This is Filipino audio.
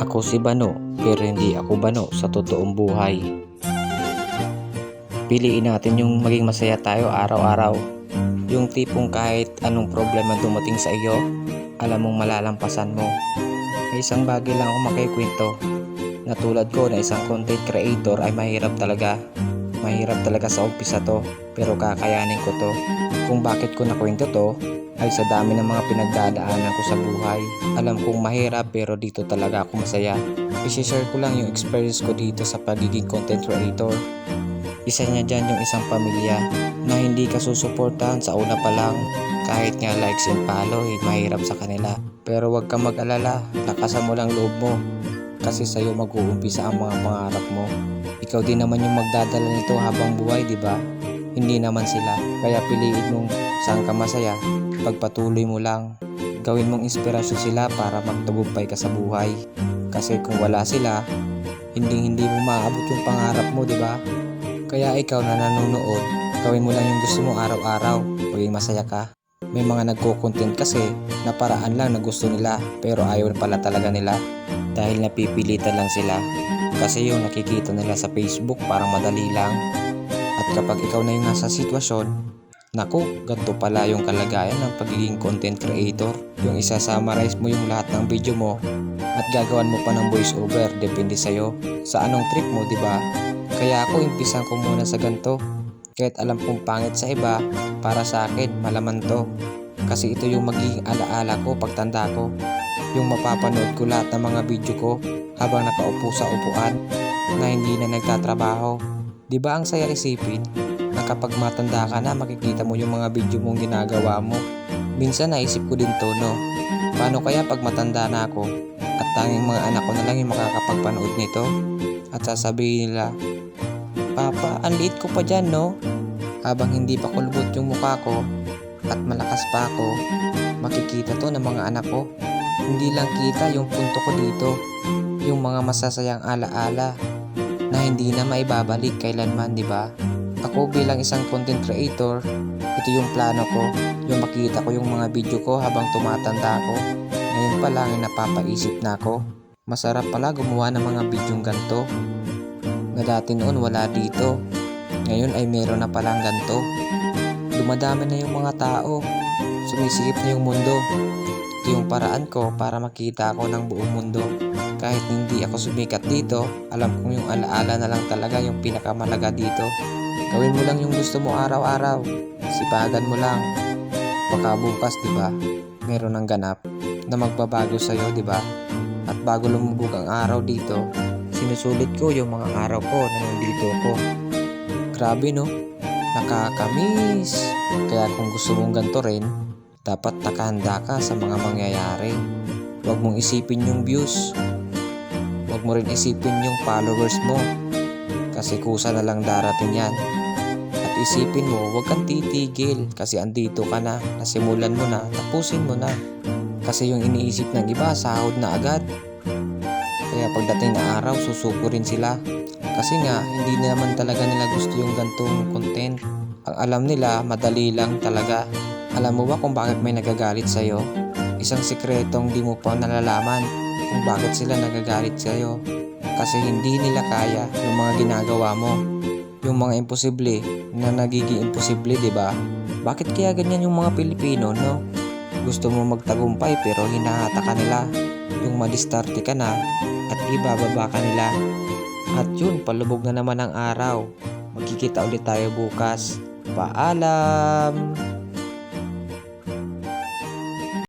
Ako si Bano, pero hindi ako Bano sa totoong buhay. Piliin natin yung maging masaya tayo araw-araw. Yung tipong kahit anong problema dumating sa iyo, alam mong malalampasan mo. May isang bagay lang akong makikwento. Na tulad ko na isang content creator ay mahirap talaga. Mahirap talaga sa umpisa to, pero kakayanin ko to. Kung bakit ko nakwento to, ay sa dami ng mga pinagdadaanan ko sa buhay. Alam kong mahirap pero dito talaga ako masaya. I-share ko lang yung experience ko dito sa pagiging content creator. Isa niya dyan yung isang pamilya na hindi ka susuportahan sa una pa lang. Kahit nga likes and follow, mahirap sa kanila. Pero wag kang mag-alala, lakasan mo lang loob mo. Kasi sa'yo mag-uumpisa ang mga pangarap mo. Ikaw din naman yung magdadala nito habang buhay, di ba? Hindi naman sila. Kaya piliin mong saan ka masaya. Pagpatuloy mo lang. Gawin mong inspirasyon sila para magtagumpay ka sa buhay. Kasi kung wala sila, hindi mo maaabot yung pangarap mo, di ba? Kaya ikaw na nanonood, gawin mo lang yung gusto mo araw-araw. Maging masaya ka. May mga nagko-content kasi na paraan lang na gusto nila pero ayaw pala talaga nila dahil napipilitan lang sila. Kasi yung nakikita nila sa Facebook parang madali lang. At kapag ikaw na yung nasa sitwasyon, naku, ganito pala yung kalagayan ng pagiging content creator. Yung isa-summarize mo yung lahat ng video mo at gagawan mo pa ng voice over, depende sa'yo. Sa anong trip mo, di ba? Kaya ako impisan ko muna sa ganito. Kahit alam kong pangit sa iba, para sa akin malaman to. Kasi ito yung magiging alaala ko pagtanda ko. Yung mapapanood ko lahat ng mga video ko habang nakaupo sa upuan na hindi na nagtatrabaho. Di ba ang saya isipin na kapag matanda ka na makikita mo yung mga video mong ginagawa mo? Minsan naisip ko din to, no? Paano kaya pag matanda na ako at tanging mga anak ko na lang yung makakapagpanood nito? At sasabihin nila, "Papa, ang liit ko pa dyan, no?" Habang hindi pa kulubot yung mukha ko at malakas pa ako, makikita to ng mga anak ko. Hindi lang kita yung punto ko dito, yung mga masasayang alaala na hindi na maibabalik kailanman, di ba? Ako bilang isang content creator, ito yung plano ko, yung makita ko yung mga video ko habang tumatanda ako. Ngayon pa lang ay napapaisip na ako, masarap pala gumawa ng mga bidyong ganito. Na dati noon wala dito, ngayon ay meron na palang ganito. Dumadami na yung mga tao, sumisikip na yung mundo. Ito yung paraan ko para makita ako ng buong mundo. Kahit hindi ako sumikat dito, alam kong yung alaala na lang talaga yung pinakamalaga dito. Gawin mo lang yung gusto mo araw-araw. Sipagan mo lang. Baka bukas, di ba? Meron ng ganap na magbabago sa'yo, di ba? At bago lumubog ang araw dito, sinusulit ko yung mga araw ko na nandito ko. Grabe, no? Nakakamiss. Kaya kung gusto mong ganito rin, dapat nakahanda ka sa mga mangyayari. Huwag mong isipin yung views. Huwag mo rin isipin yung followers mo. Kasi kusa na lang darating yan. At isipin mo, huwag kang titigil. Kasi andito ka na. Nasimulan mo na. Tapusin mo na. Kasi yung iniisip ng iba, sahod na agad. Kaya pagdating na araw, susuko rin sila. Kasi nga, hindi naman talaga nila gusto yung gantong content. Ang alam nila, madali lang talaga. Alam mo ba kung bakit may nagagalit sa'yo? Isang sikretong di mo pa nalalaman kung bakit sila nagagalit sa'yo. Kasi hindi nila kaya yung mga ginagawa mo. Yung mga imposible na nagiging imposible, di ba? Bakit kaya ganyan yung mga Pilipino, no? Gusto mo magtagumpay pero hinahata ka nila. Yung madiskarte ka na at ibababa ka nila. At yun, palubog na naman ang araw. Magkikita ulit tayo bukas. Paalam!